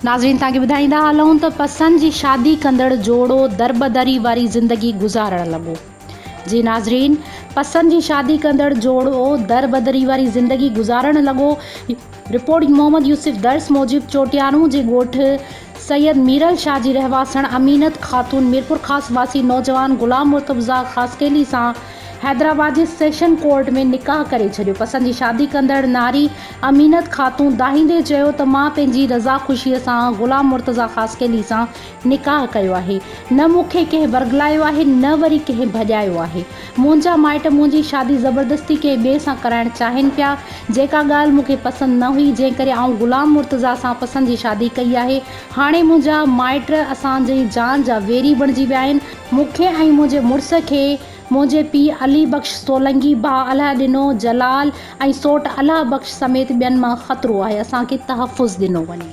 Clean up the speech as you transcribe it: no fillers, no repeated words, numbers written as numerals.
नाज़रीन तव्हांखे ॿुधाईंदा हलूं त पसंदि जी शादी कंदड़ जोड़ो दरबदरी वारी ज़िंदगी गुज़ारण लॻो। जी नाज़रीन, पसंदि जी शादी कंदड़ जोड़ो दरबदरी वारी ज़िंदगी गुज़ारण लॻो। रिपोर्ट मोहम्मद यूसुफ दर्स मूजिब चोटियारू जे ॻोठु सैयद मीरल शाह जी रहवासण अमीनत ख़ातून मीरपुर ख़ास वासी नौजवान ग़ुलाम मुर्तज़ा ख़ासकेली सां हैदराबाद जे सेशन कोर्ट में निकाह करे छॾियो। पसंदि जी शादी कंदड़ नारी अमीनत ख़ातून दाहींदे चयो त मां पंहिंजी रज़ा ख़ुशीअ सां ग़ुलाम मुर्तज़ा ख़ासकेली सां निकाह कयो आहे। न मूंखे कंहिं वर्गलायो आहे, न वरी कंहिं भॼायो आहे। मुंहिंजा माइट मुंहिंजी शादी ज़बरदस्ती कंहिं ॿिए सां कराइणु चाहिनि पिया, जेका ॻाल्हि मूंखे पसंदि न हुई, जंहिं करे आउं ग़ुलाम मुर्तज़ा सां पसंदि जी शादी कई आहे। हाणे मुंहिंजा माइट असांजी जान जा वेरी बणिजी विया आहिनि। मूंखे ऐं मुंहिंजे मुड़ुस खे मुंहिंजे पीउ अली बख़्श सोलंगी, भाउ अलाह ॾिनो जलाल ऐं सोट अलाह बख़्श समेत ॿियनि मां ख़तरो आहे। असांखे तहफ़ुज़ ॾिनो वञे।